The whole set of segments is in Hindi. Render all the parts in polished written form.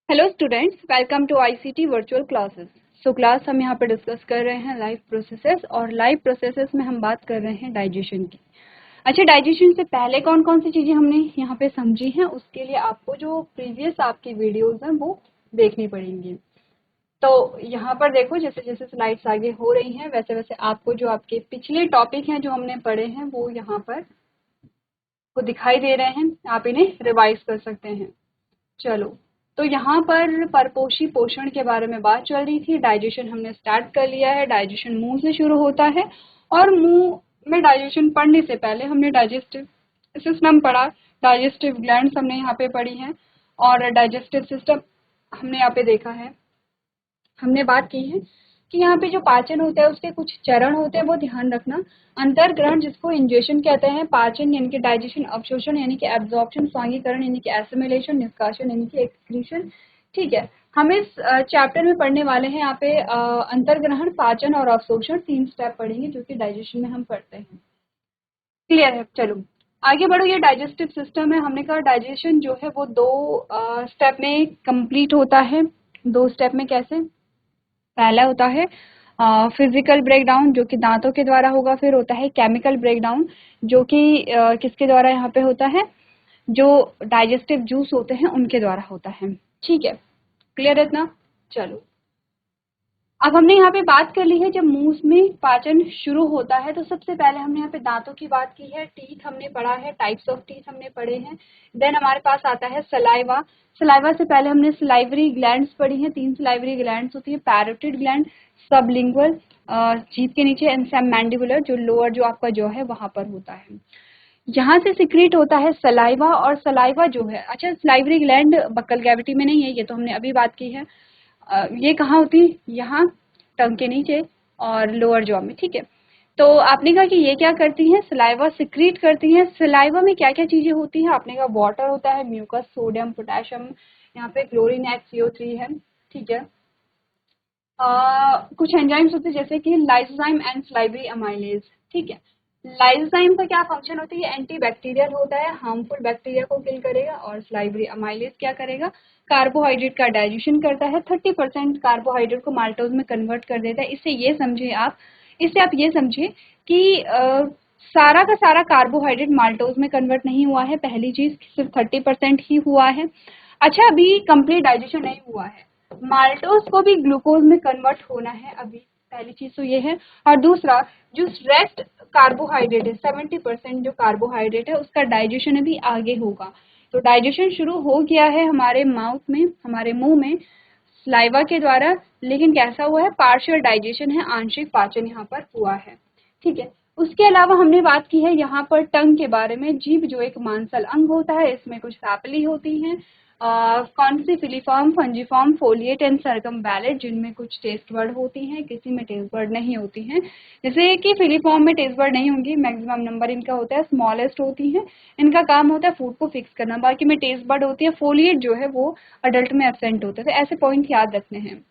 Hello students, welcome to ICT virtual classes. Class हम यहाँ पे डिस्कस कर रहे हैं लाइव प्रोसेसेस, और लाइव प्रोसेसेस में हम बात कर रहे हैं डाइजेशन की। अच्छा, डाइजेशन से पहले कौन कौन सी चीज़ें हमने यहाँ पे समझी हैं, उसके लिए आपको जो प्रीवियस आपकी वीडियोज़ हैं वो देखनी पड़ेंगी। तो यहाँ पर देखो, जैसे जैसे स्लाइड्स आगे हो रही हैं वैसे वैसे आपको जो आपके पिछले टॉपिक हैं जो हमने पढ़े हैं वो यहाँ पर को दिखाई दे रहे हैं, आप इन्हें रिवाइज कर सकते हैं। चलो, तो यहाँ पर परपोषी पोषण के बारे में बात चल रही थी। डाइजेशन हमने स्टार्ट कर लिया है। डाइजेशन मुंह से शुरू होता है, और मुंह में डाइजेशन पढ़ने से पहले हमने डाइजेस्टिव सिस्टम पढ़ा, डाइजेस्टिव ग्लैंड्स हमने यहाँ पे पढ़ी हैं, और डाइजेस्टिव सिस्टम हमने यहाँ पे देखा है। हमने बात की है कि यहाँ पे जो पाचन होता है उसके कुछ चरण होते हैं, वो ध्यान रखना। अंतर्ग्रहण, जिसको इंजेशन कहते हैं, पाचन यानी कि डाइजेशन, अवशोषण यानी कि एब्जॉर्प्शन, स्वांगीकरण यानी कि एसिमिलेशन, निष्कासन यानी कि एक्सक्रीशन। ठीक है, हम इस चैप्टर में पढ़ने वाले हैं यहाँ पे अंतर्ग्रहण, पाचन और अवशोषण, 3 स्टेप पढ़ेंगे जो कि डाइजेशन में हम पढ़ते हैं। क्लियर है? चलो आगे बढ़ो। ये डाइजेस्टिव सिस्टम है। हमने कहा डाइजेशन जो है वो 2 स्टेप में कंप्लीट होता है। 2 स्टेप में कैसे? पहला होता है फिजिकल ब्रेकडाउन, जो कि दांतों के द्वारा होगा। फिर होता है केमिकल ब्रेकडाउन, जो कि किसके द्वारा यहाँ पे होता है? जो डाइजेस्टिव जूस होते हैं उनके द्वारा होता है। ठीक है, क्लियर है इतना? चलो, अब हमने यहाँ पे बात कर ली है, जब मुंह में पाचन शुरू होता है तो सबसे पहले हमने यहाँ पे दांतों की बात की है। टीथ हमने पढ़ा है, टाइप्स ऑफ टीथ हमने पढ़े हैं। देन हमारे पास आता है सलाइवा। सलाइवा से पहले हमने सलाइवरी ग्लैंड्स पढ़ी हैं। 3 सलाइवरी ग्लैंड्स होती है, पैरोटिड ग्लैंड, सबलिंगुअल जीभ के नीचे, एंड सबमैंडिबुलर जो लोअर जो आपका जो है वहां पर होता है। यहाँ से सिक्रीट होता है सलाइवा, और सलाइवा जो है, अच्छा सलाइवरी ग्लैंड बक्कल कैविटी में नहीं है, ये तो हमने अभी बात की है। ये कहाँ होती है? यहाँ टंग के नीचे और लोअर जॉ में। ठीक है, तो आपने कहा कि ये क्या करती हैं? सलाइवा सिक्रीट करती हैं। सलाइवा में क्या क्या चीजें होती हैं? आपने कहा वाटर होता है, म्यूकस, सोडियम, पोटेशियम, यहाँ पे क्लोरीन, HCO3 है। ठीक है, कुछ एंजाइम्स होते हैं जैसे कि लाइसोजाइम एंड सलाइवरी अमाइलेज। ठीक है, लाइसोजाइम का क्या फंक्शन होता है? एंटी बैक्टीरियल होता है, हार्मफुल बैक्टीरिया को किल करेगा। और सलाइवरी अमाइलेज क्या करेगा? कार्बोहाइड्रेट का डाइजेशन करता है, 30% कार्बोहाइड्रेट को माल्टोज में कन्वर्ट कर देता है। इससे आप ये समझिए कि सारा का सारा कार्बोहाइड्रेट माल्टोज में कन्वर्ट नहीं हुआ है, पहली चीज, सिर्फ 30% ही हुआ है। अच्छा, अभी कंप्लीट डाइजेशन नहीं हुआ है, माल्टोज को भी ग्लूकोज में कन्वर्ट होना है अभी, पहली चीज तो ये है। और दूसरा, जो रेस्ट कार्बोहाइड्रेट है, 70% जो कार्बोहाइड्रेट है उसका डाइजेशन अभी आगे होगा। तो डाइजेशन शुरू हो गया है हमारे माउथ में, हमारे मुंह में, स्लाइवा के द्वारा। लेकिन कैसा हुआ है? पार्शियल डाइजेशन है, आंशिक पाचन यहाँ पर हुआ है। ठीक है, उसके अलावा हमने बात की है यहाँ पर टंग के बारे में। जीभ जो एक मांसल अंग होता है, इसमें कुछ पैपिली होती हैं, कौन सी? फिलीफॉर्म, फंजीफॉर्म, फोलिएट एंड सर्कमवैलेट, जिनमें कुछ टेस्ट वर्ड होती हैं, किसी में टेस्ट वर्ड नहीं होती हैं। जैसे कि फिलीफॉर्म में टेस्ट वर्ड नहीं होंगी, मैक्सिमम नंबर इनका होता है, स्मॉलेस्ट होती हैं, इनका काम होता है फूड को फिक्स करना। बाकी में टेस्ट वर्ड होती है। फोलिएट जो है वो अडल्ट में एब्सेंट होता है। तो ऐसे पॉइंट याद रखने हैं।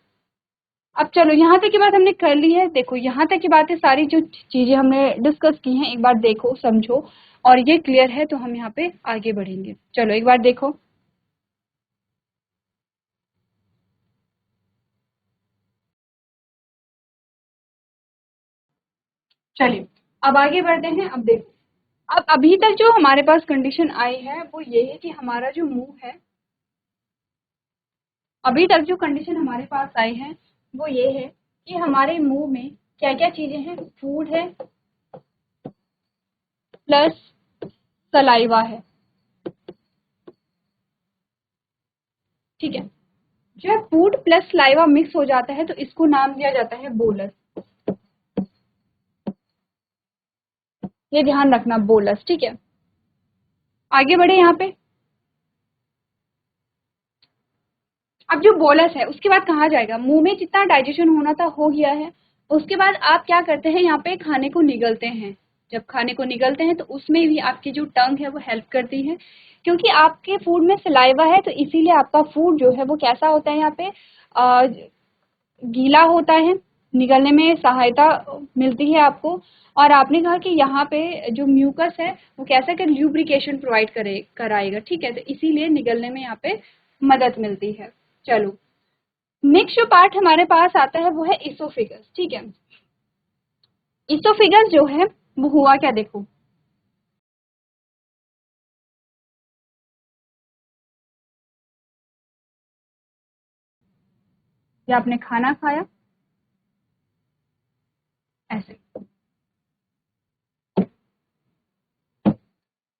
अब चलो, यहाँ तक की बात हमने कर ली है। देखो, यहाँ तक की बातें सारी जो चीजें हमने डिस्कस की हैं, एक बार देखो, समझो, और ये क्लियर है तो हम यहाँ पे आगे बढ़ेंगे। चलो एक बार देखो। चलिए अब आगे बढ़ते हैं। अब देखो, अब अभी तक जो हमारे पास कंडीशन आई है वो ये है कि हमारा जो मुंह है, अभी तक जो कंडीशन हमारे पास आई है वो ये है कि हमारे मुंह में क्या क्या चीजें हैं? फूड है प्लस सलाइवा है। ठीक है, जब फूड प्लस सलाइवा मिक्स हो जाता है तो इसको नाम दिया जाता है बोलस। ये ध्यान रखना, बोलस। ठीक है, आगे बढ़े यहाँ पे। अब जो बोलस है उसके बाद कहाँ जाएगा? मुंह में जितना डाइजेशन होना था हो गया है। उसके बाद आप क्या करते हैं? यहाँ पे खाने को निगलते हैं। जब खाने को निगलते हैं तो उसमें भी आपकी जो टंग है वो हेल्प करती है, क्योंकि आपके फूड में सलाइवा है, तो इसीलिए आपका फूड जो है वो कैसा होता है? यहाँ पे गीला होता है, निगलने में सहायता मिलती है आपको। और आपने कहा कि यहाँ पे जो म्यूकस है वो कैसा कर ल्यूब्रिकेशन प्रोवाइड कराएगा। ठीक है, तो इसीलिए निगलने में यहाँ पे मदद मिलती है। चलो नेक्स्ट जो पार्ट हमारे पास आता है वो है इसोफिगस। ठीक है, इसोफिगस जो है वो हुआ क्या, देखो कि आपने खाना खाया ऐसे,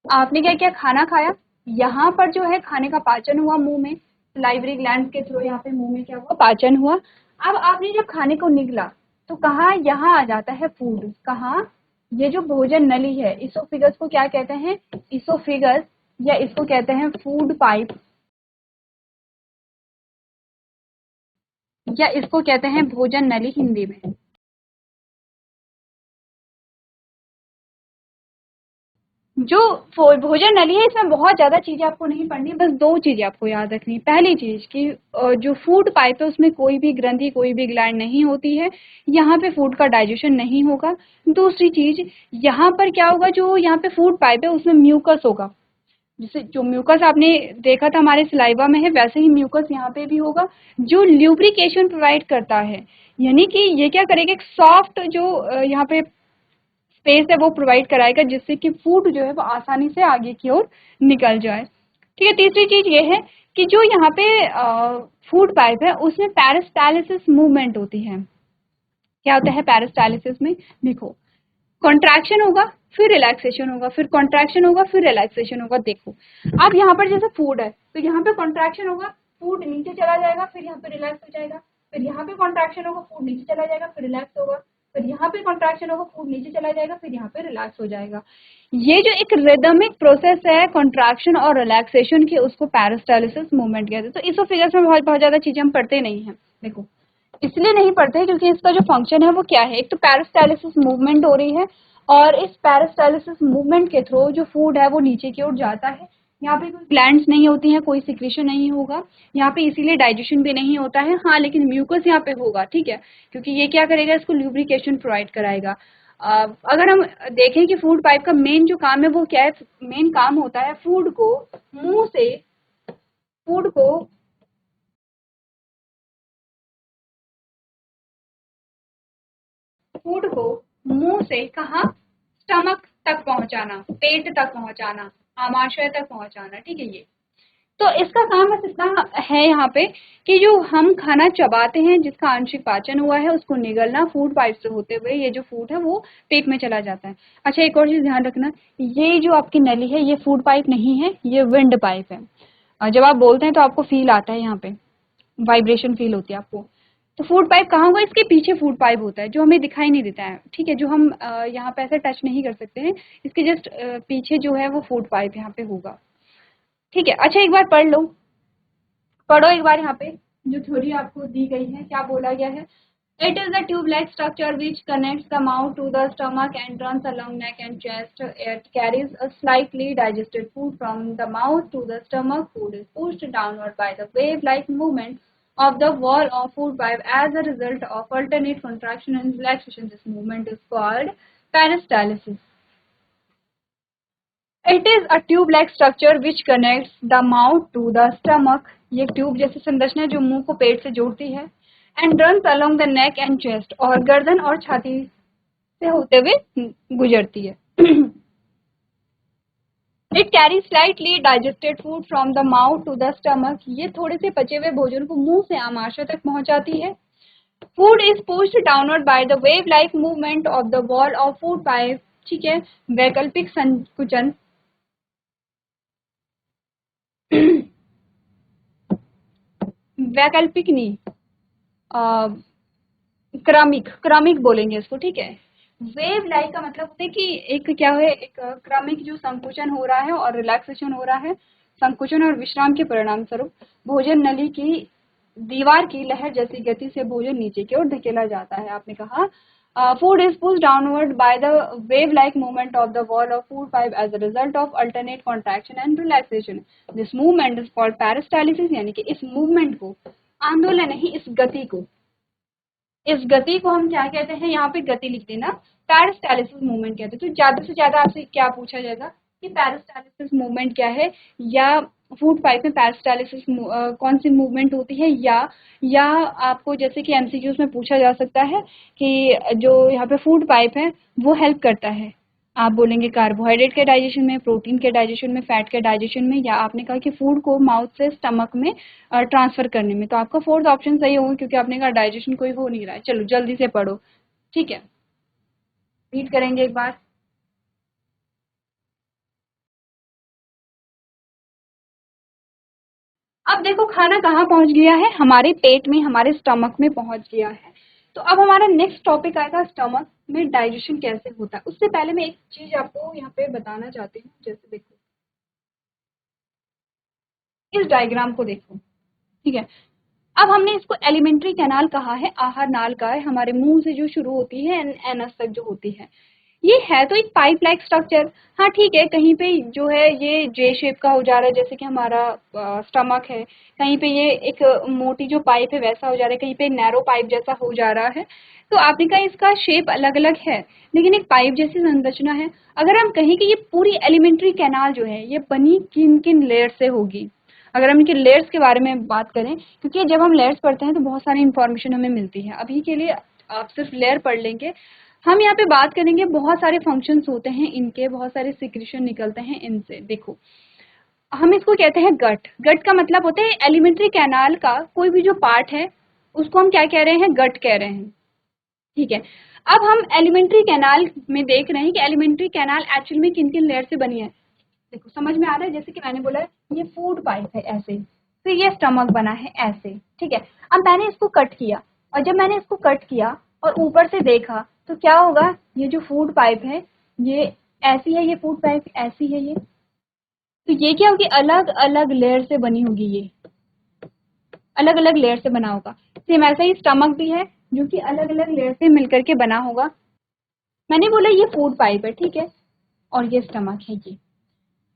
आपने क्या किया, खाना खाया, यहाँ पर जो है खाने का पाचन हुआ मुंह में, लाइवरी ग्लैंड के थ्रू यहाँ पे मुंह में क्या हुआ, पाचन हुआ। अब आपने जब खाने को निगला तो कहा यहाँ आ जाता है फूड, कहाँ, ये जो भोजन नली है, इसोफिगस को क्या कहते हैं, इसोफिगस, या इसको कहते हैं फूड पाइप, या इसको कहते हैं भोजन नली हिंदी में। जो भोजन नली है इसमें बहुत ज्यादा चीजें आपको नहीं पढ़नी, बस दो चीजें आपको याद रखनी। पहली चीज कि जो फूड पाइप है उसमें कोई भी ग्रंथि, कोई भी ग्लैंड नहीं होती है, यहाँ पे फूड का डाइजेशन नहीं होगा। दूसरी चीज, यहाँ पर क्या होगा, जो यहाँ पे फूड पाइप है उसमें म्यूकस होगा, जैसे जो म्यूकस आपने देखा था हमारे सलाइवा में है, वैसे ही म्यूकस यहाँ पे भी होगा जो ल्यूब्रिकेशन प्रोवाइड करता है। यानी कि ये क्या करेगा, एक सॉफ्ट जो यहाँ पे स्पेस है वो प्रोवाइड कराएगा, जिससे कि फूड जो है वो आसानी से आगे की ओर निकल जाए। ठीक है, तीसरी चीज ये है कि जो यहाँ पे फूड पाइप है उसमें पेरिस्टालिसिस मूवमेंट होती है। क्या होता है पेरिस्टालिसिस में, देखो कॉन्ट्रैक्शन होगा, फिर रिलैक्सेशन होगा, फिर कॉन्ट्रैक्शन होगा, फिर रिलैक्सेशन होगा। देखो अब यहाँ पर जैसे फूड है तो यहाँ पे कॉन्ट्रैक्शन होगा, फूड नीचे चला जाएगा, फिर यहाँ पे रिलैक्स हो जाएगा, फिर यहाँ पे कॉन्ट्रैक्शन होगा, फूड नीचे चला जाएगा, फिर रिलैक्स होगा, फिर यहाँ पे कॉन्ट्रैक्शन होगा, फूड नीचे चला जाएगा, फिर यहाँ पे रिलैक्स हो जाएगा। ये जो एक रिदमिक प्रोसेस है कॉन्ट्रैक्शन और रिलैक्सेशन की, उसको पेरिस्टालिसिस मूवमेंट कहते हैं। तो इसोफिगस में बहुत बहुत ज्यादा चीजें हम पढ़ते नहीं है, देखो इसलिए नहीं पढ़ते क्योंकि इसका जो फंक्शन है वो क्या है, एक तो पेरिस्टालिसिस मूवमेंट हो रही है, और इस पेरिस्टालिसिस मूवमेंट के थ्रू जो फूड है वो नीचे की ओर जाता है। यहाँ पे कोई ग्लैंड्स नहीं होती हैं, कोई सिक्रेशन नहीं होगा यहाँ पे, इसीलिए डाइजेशन भी नहीं होता है। हाँ लेकिन म्यूकस यहाँ पे होगा, ठीक है, क्योंकि ये क्या करेगा, इसको ल्यूब्रिकेशन प्रोवाइड कराएगा। अगर हम देखें कि फूड पाइप का मेन जो काम है वो क्या है, मेन काम होता है फूड को मुंह से, फूड को फूड को मुंह से कहाँ, स्टमक तक पहुंचाना, पेट तक पहुंचाना, आमाशय तक पहुंचाना। ठीक है, ये तो इसका काम बस इतना है यहाँ पे कि जो हम खाना चबाते हैं, जिसका आंशिक पाचन हुआ है, उसको निगलना फूड पाइप से होते हुए ये जो फूड है वो पेट में चला जाता है। अच्छा एक और चीज ध्यान रखना, ये जो आपकी नली है ये फूड पाइप नहीं है, ये विंड पाइप है। जब आप बोलते हैं तो आपको फील आता है, यहाँ पे वाइब्रेशन फील होती है आपको। तो फूड पाइप कहाँ होगा, इसके पीछे फूड पाइप होता है जो हमें दिखाई नहीं देता है, ठीक है, जो हम यहाँ पे ऐसे टच नहीं कर सकते हैं, इसके जस्ट पीछे जो है वो फूड पाइप यहाँ पे होगा। ठीक है, अच्छा एक बार पढ़ लो, पढ़ो एक बार यहाँ पे जो थ्योरी आपको दी गई है, क्या बोला गया है। It is a tube-like structure which connects the mouth to the stomach and runs along neck and chest. It carries a slightly digested food from the mouth to the stomach. Food is pushed downward by the wave-like movement of the wall of food pipe as a result of alternate contraction and relaxation. This movement is called peristalsis. It is a tube-like structure which connects the mouth to the stomach. ये ट्यूब जैसी संरचना है जो मुंह को पेट से जोड़ती है, and runs along the neck and chest, और गर्दन और छाती से होते हुए गुजरती है। It carries slightly digested food from the mouth to the stomach. ये थोड़े से पचे हुए भोजन को मुंह से आमाशय तक पहुंचाती है। Food is pushed downward by the wave-like movement of the wall of food pipe. ठीक है, वैकल्पिक संकुचन वैकल्पिक नहीं, क्रमिक, क्रमिक बोलेंगे इसको, ठीक है। वेव लाइक का मतलब होता है कि एक क्या है, एक क्रमिक जो संकुचन हो रहा है और रिलैक्सेशन हो रहा है, संकुचन और विश्राम के परिणाम स्वरूप भोजन नली की दीवार की लहर जैसी गति से भोजन नीचे की ओर धकेला जाता है। आपने कहा food is pushed downward by the wave-like movement of the wall of food pipe as a result of alternate contraction and relaxation. This movement is called peristalsis, यानी कि इस movement को, आंदोलन नहीं, इस गति को, इस गति को हम क्या कहते हैं, यहाँ पे गति लिख देना, पेरिस्टालिसिस मूवमेंट कहते हैं। तो ज्यादा से ज्यादा आपसे क्या पूछा जाएगा कि पेरिस्टालिसिस मूवमेंट क्या है, या फूड पाइप में पेरिस्टालिसिस कौन सी मूवमेंट होती है, या आपको जैसे कि एमसीक्यूज में पूछा जा सकता है कि जो यहाँ पे फूड पाइप है वो हेल्प करता है, आप बोलेंगे कार्बोहाइड्रेट के डाइजेशन में, प्रोटीन के डाइजेशन में, फैट के डाइजेशन में, या आपने कहा कि फूड को माउथ से स्टमक में ट्रांसफर करने में। तो आपका फोर्थ ऑप्शन सही होगा क्योंकि आपने कहा डाइजेशन कोई हो नहीं रहा है। चलो जल्दी से पढ़ो, ठीक है, रीड करेंगे एक बार। अब देखो खाना कहाँ पहुंच गया है, हमारे पेट में, हमारे स्टमक में पहुंच गया है। तो अब हमारा नेक्स्ट टॉपिक आएगा स्टमक में डाइजेशन कैसे होता है। उससे पहले मैं एक चीज आपको यहाँ पे बताना चाहती हूँ। जैसे देखो इस डायग्राम को देखो, ठीक है। अब हमने इसको एलिमेंट्री कैनाल कहा है, आहार नाल का है, हमारे मुंह से जो शुरू होती है एनस तक जो होती है, ये है तो एक पाइप लाइक स्ट्रक्चर। हाँ ठीक है, कहीं पे जो है ये जे शेप का हो जा रहा है जैसे कि हमारा स्टमक है, कहीं पे ये एक मोटी जो पाइप है वैसा हो जा रहा है, कहीं पे नैरो पाइप जैसा हो जा रहा है। तो आपने कहा इसका शेप अलग अलग है लेकिन एक पाइप जैसी संरचना है। अगर हम कहें कि ये पूरी एलिमेंट्री कैनाल जो है ये बनी किन किन लेयर से होगी, अगर हम इनके लेयर्स के बारे में बात करें, क्योंकि जब हम लेयर्स पढ़ते हैं तो बहुत सारी इंफॉर्मेशन हमें मिलती है। अभी के लिए आप सिर्फ लेयर पढ़ लेंगे, हम यहाँ पे बात करेंगे बहुत सारे फंक्शंस होते हैं इनके, बहुत सारे सिक्रीशन निकलते हैं इनसे। देखो हम इसको कहते हैं गट। गट का मतलब होता है एलिमेंट्री कैनाल का कोई भी जो पार्ट है उसको हम क्या कह रहे हैं, गट कह रहे हैं, ठीक है। अब हम एलिमेंट्री कैनाल में देख रहे हैं कि एलिमेंट्री कैनाल एक्चुअल में किन किन लेयर से बनी है। देखो समझ में आ रहा है, जैसे कि मैंने बोला ये फूड पाइप है ऐसे, फिर ये स्टमक बना है ऐसे, ठीक है। अब मैंने इसको कट किया, और जब मैंने इसको कट किया और ऊपर से देखा तो क्या होगा, ये जो फूड पाइप है ये ऐसी है, ये फूड पाइप ऐसी है ये, तो ये क्या होगी, अलग अलग लेयर से बनी होगी, ये अलग अलग लेयर से बना होगा। सेम ऐसा ही स्टमक भी है जो कि अलग अलग लेयर से मिलकर के बना होगा। मैंने बोला ये फूड पाइप है, ठीक है, और ये स्टमक है ये।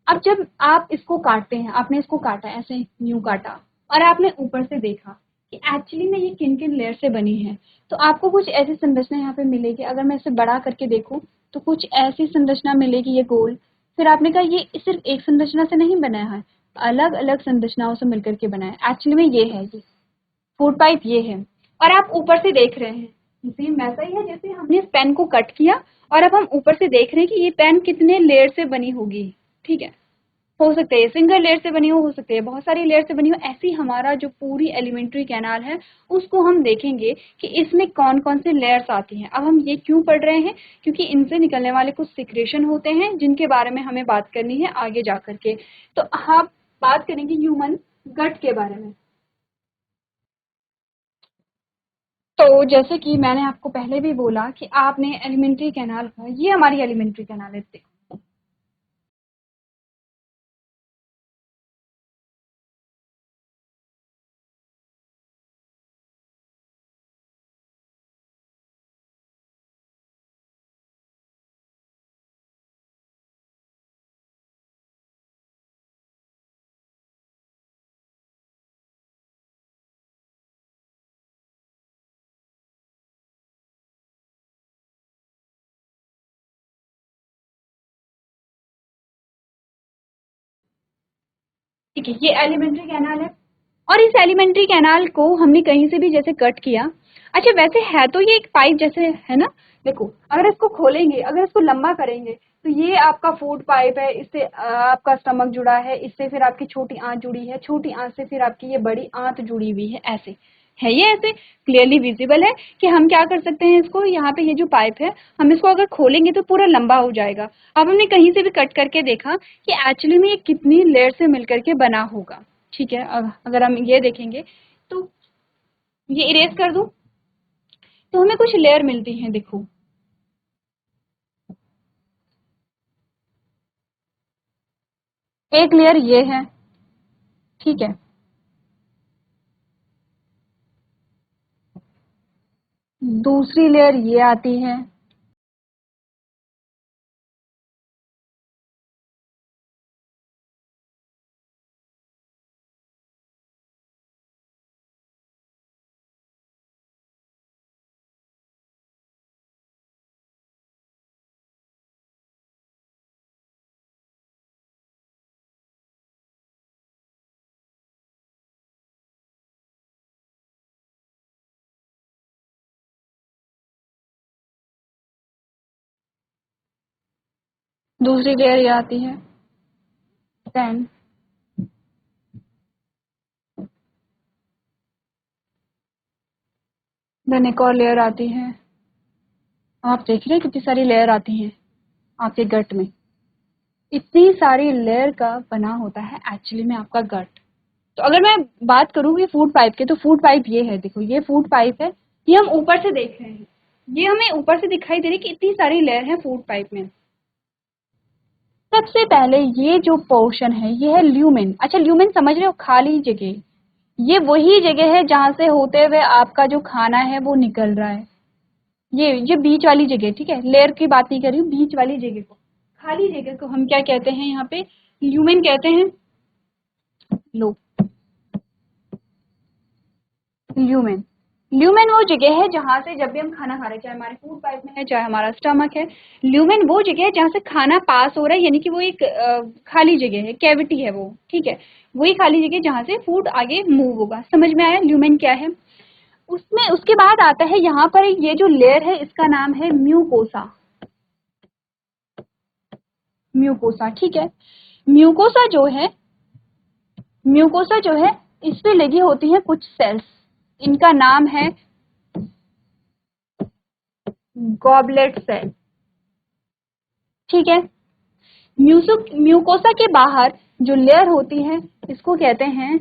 अब जब आप इसको काटते हैं, आपने इसको काटा ऐसे यूं काटा, और आपने ऊपर से देखा कि एक्चुअली में ये किन किन लेयर से बनी है, तो आपको कुछ ऐसी संरचना यहाँ पे मिलेगी। अगर मैं इसे बड़ा करके देखूं तो कुछ ऐसी संरचना मिलेगी, ये गोल। फिर आपने कहा ये सिर्फ एक संरचना से नहीं बना है, अलग अलग संरचनाओं से मिलकर के बना है। एक्चुअली में ये है, ये फूड पाइप ये है। और आप ऊपर से देख रहे हैं सेम वैसा ही है जैसे हमने इस पेन को कट किया, और अब हम ऊपर से देख रहे हैं कि ये पेन कितने लेयर से बनी होगी, ठीक है। हो सकते हैं सिंगल लेयर से बनी हो सकते हैं बहुत सारी लेयर से बनी हो। ऐसी हमारा जो पूरी एलिमेंट्री कैनाल है उसको हम देखेंगे कि इसमें कौन कौन से लेयर्स आती हैं। अब हम ये क्यों पढ़ रहे हैं, क्योंकि इनसे निकलने वाले कुछ सिक्रेशन होते हैं जिनके बारे में हमें बात करनी है आगे जा करके। तो आप बात करेंगे ह्यूमन गट के बारे में। तो जैसे कि मैंने आपको पहले भी बोला कि आपने एलिमेंट्री कैनाल का, ये हमारी एलिमेंट्री कैनाल है, ठीक है, ये एलिमेंट्री कैनाल है। और इस एलिमेंट्री कैनाल को हमने कहीं से भी जैसे कट किया, अच्छा वैसे है तो ये एक पाइप जैसे है ना। देखो अगर इसको खोलेंगे, अगर इसको लंबा करेंगे तो ये आपका फूड पाइप है, इससे आपका स्टमक जुड़ा है, इससे फिर आपकी छोटी आंत जुड़ी है, छोटी आंत से फिर आपकी ये बड़ी आंत जुड़ी हुई है, ऐसे है ये, ऐसे क्लियरली विजिबल है कि हम क्या कर सकते हैं इसको, यहाँ पे ये जो पाइप है हम इसको अगर खोलेंगे तो पूरा लंबा हो जाएगा। अब हमने कहीं से भी कट करके देखा कि एक्चुअली में ये कितनी लेयर से मिलकर के बना होगा, ठीक है। अगर हम ये देखेंगे तो ये इरेज कर दूं तो हमें कुछ लेयर मिलती हैं, देखो एक लेयर ये है, ठीक है, दूसरी लेयर ये आती है, दूसरी लेयर ये आती है, देन एक और लेयर आती है। आप देख रहे हैं कितनी सारी लेयर आती हैं आपके गट में। इतनी सारी लेयर का बना होता है एक्चुअली में आपका गट। तो अगर मैं बात करूँ कि फूड पाइप के, तो फूड पाइप ये है, देखो ये फूड पाइप है, ये हम ऊपर से देख रहे हैं, ये हमें ऊपर से दिखाई दे रही कि इतनी सारी लेयर है फूड पाइप में। सबसे पहले ये जो पोर्शन है ये है ल्यूमेन। अच्छा ल्यूमेन समझ रहे हो, खाली जगह, ये वही जगह है जहां से होते हुए आपका जो खाना है वो निकल रहा है। ये बीच वाली जगह, ठीक है, लेयर की बात नहीं कर रही हूँ, बीच वाली जगह को, खाली जगह को हम क्या कहते हैं, यहाँ पे ल्यूमेन कहते हैं। लो, ल्यूमेन, ल्यूमेन वो जगह है जहां से जब भी हम खाना खा रहे हैं, चाहे हमारे फूड पाइप में है चाहे हमारा स्टमक है, ल्यूमेन वो जगह है जहां से खाना पास हो रहा है, यानी कि वो एक खाली जगह है, कैविटी है वो, ठीक है, वही खाली जगह जहां से फूड आगे मूव होगा। समझ में आया ल्यूमेन क्या है। उसमें उसके बाद आता है यहाँ पर ये जो लेयर है इसका नाम है म्यूकोसा। म्यूकोसा, ठीक है। म्यूकोसा जो है, म्यूकोसा जो है इस पे लगी होती है कुछ सेल्स, इनका नाम है गॉबलेट सेल, ठीक है। म्यूकोसा के बाहर जो लेयर होती है इसको कहते हैं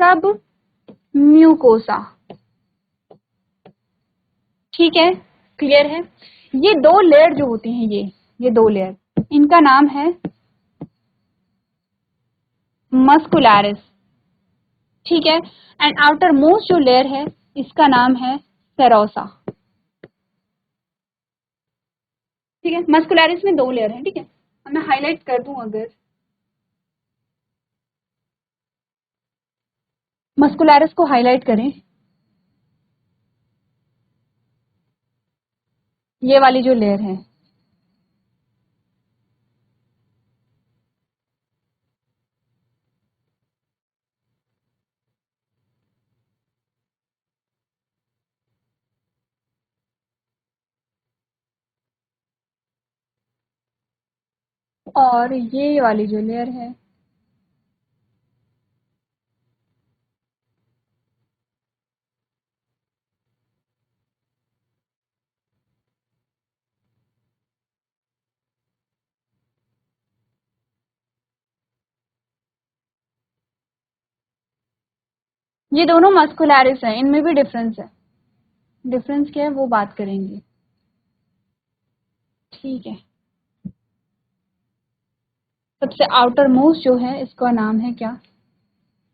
सब म्यूकोसा, ठीक है, क्लियर है। ये दो लेयर जो होती हैं, ये दो लेयर, इनका नाम है मस्कुलरिस, ठीक है। एंड आउटर मोस्ट जो लेयर है इसका नाम है सेरोसा, ठीक है। मस्कुलरिस में दो लेयर है, ठीक है। अब मैं हाईलाइट कर दूं, अगर मस्कुलरिस को हाईलाइट करें, ये वाली जो लेयर है, और ये वाली जो लेयर है, ये दोनों मस्कुलरिस है, इनमें भी डिफरेंस है। डिफरेंस क्या है वो बात करेंगे, ठीक है। सबसे आउटर मोस्ट जो है इसका नाम है क्या,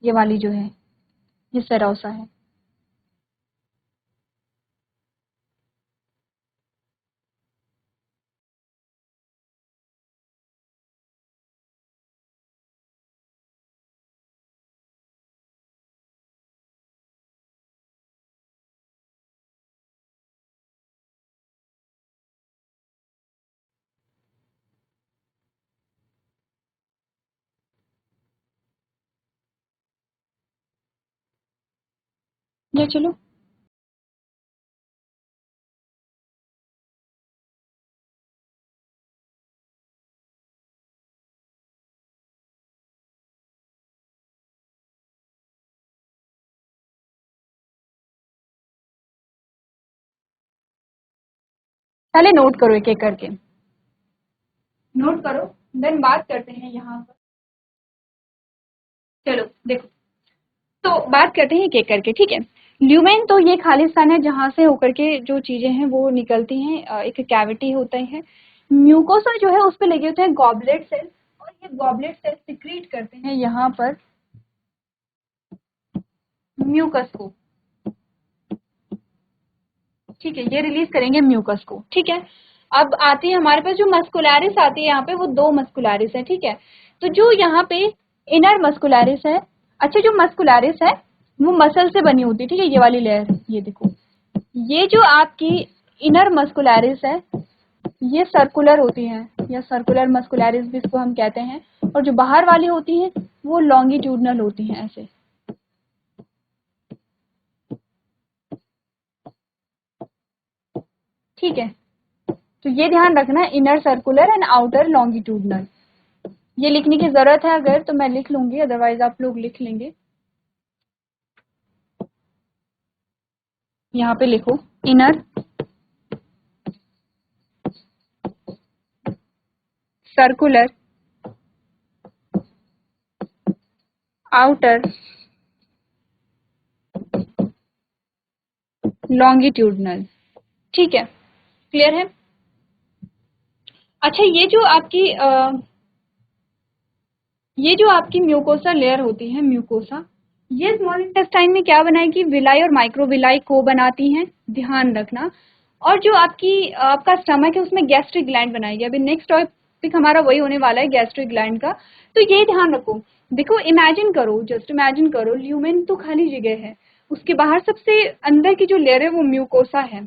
ये वाली जो है ये सेरोसा है। ये चलो, पहले नोट करो एक एक करके, नोट करो, देन बात करते हैं यहाँ पर। चलो देखो, तो बात करते हैं एक एक करके, ठीक है। ल्यूमेन तो ये खाली स्थान है जहां से होकर के जो चीजें हैं वो निकलती हैं, एक कैविटी होता है। म्यूकोसा जो है उस पे लगे होते हैं गॉबलेट सेल, और ये गॉबलेट सेल सिक्रीट करते हैं यहाँ पर म्यूकस को, ठीक है, ये रिलीज करेंगे म्यूकस को, ठीक है। अब आती है हमारे पास जो मस्कुलरिस आती है यहाँ पे, वो दो मस्कुलरिस है, ठीक है। तो जो यहाँ पे इनर मस्कुलरिस है, अच्छा जो मस्कुलरिस है वो मसल से बनी होती है, ठीक है, ये वाली लेयर, ये देखो, ये जो आपकी इनर मस्कुलरिस है ये सर्कुलर होती है, या सर्कुलर मस्कुलरिस भी इसको हम कहते हैं, और जो बाहर वाली होती है वो लॉन्गिट्यूडनल होती हैं, ऐसे, ठीक है। तो ये ध्यान रखना, inner circular and outer longitudinal. ये लिखने की जरूरत है अगर तो मैं लिख लूंगी, अदरवाइज आप लोग लिख लेंगे। यहाँ पे लिखो इनर सर्कुलर आउटर लॉन्गिट्यूडनल। ठीक है, क्लियर है। अच्छा, ये जो आपकी म्यूकोसा लेयर होती है, म्यूकोसा, ये स्मॉल इंटेस्टाइन में क्या बनाएगी, विलाई और माइक्रोविलाई को बनाती हैं, ध्यान रखना। और जो आपका स्टमक है उसमें गैस्ट्रिक ग्लैंड बनाएगी। अभी नेक्स्ट टॉपिक हमारा वही होने वाला है, गैस्ट्रिक ग्लैंड का। तो ये ध्यान रखो, देखो इमेजिन करो, जस्ट इमेजिन करो, ल्यूमेन तो खाली जगह है, उसके बाहर सबसे अंदर की जो लेयर है वो म्यूकोसा है।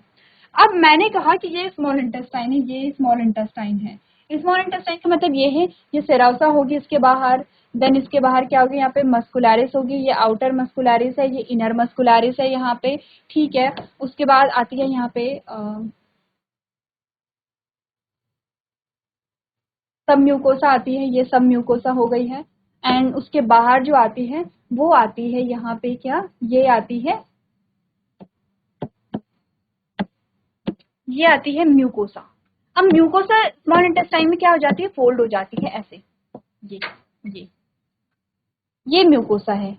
अब मैंने कहा कि ये स्मॉल इंटेस्टाइन है, ये स्मॉल इंटेस्टाइन है। स्मॉल इंटेस्टाइन का मतलब ये है, ये सेराउसा होगी इसके बाहर, देन इसके बाहर क्या होगी, यहाँ पे मस्कुलैरिस होगी, ये आउटर मस्कुलैरिस है, ये इनर मस्कुलैरिस है यहाँ पे। ठीक है, उसके बाद आती है यहाँ पे सब म्यूकोसा आती है, ये सब म्यूकोसा हो गई है। एंड उसके बाहर जो आती है वो आती है यहाँ पे, क्या ये आती है, ये आती है म्यूकोसा। अब म्यूकोसा स्मॉल इंटेस्टाइन में क्या हो जाती है, फोल्ड हो जाती है ऐसे, ये ये ये म्यूकोसा है।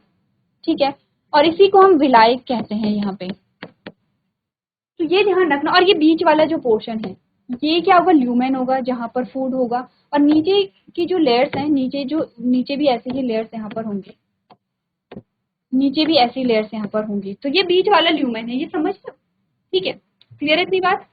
ठीक है, और इसी को हम विलाई कहते हैं यहाँ पे। तो ये ध्यान रखना। और ये बीच वाला जो पोर्शन है ये क्या होगा, ल्यूमेन होगा जहां पर फूड होगा। और नीचे की जो लेयर्स हैं, नीचे भी ऐसे ही लेयर्स यहाँ पर होंगे, नीचे भी ऐसी लेयर्स यहाँ पर होंगी। तो ये बीच वाला ल्यूमेन है, ये समझ लो। ठीक है, क्लियर है इतनी बात।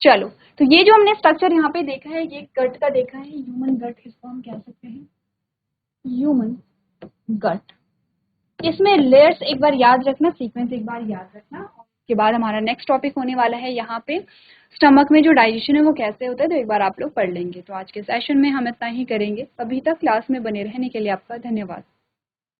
चलो, तो ये जो हमने स्ट्रक्चर यहाँ पे देखा है, ये गट का देखा है, ह्यूमन गट इसको हम कह सकते हैं, ह्यूमन गट। इसमें लेयर्स एक बार याद रखना, सीक्वेंस एक बार याद रखना। उसके बाद हमारा नेक्स्ट टॉपिक होने वाला है यहाँ पे स्टमक में जो डाइजेशन है वो कैसे होता है, तो एक बार आप लोग पढ़ लेंगे। तो आज के सेशन में हम इतना ही करेंगे। अभी तक क्लास में बने रहने के लिए आपका धन्यवाद।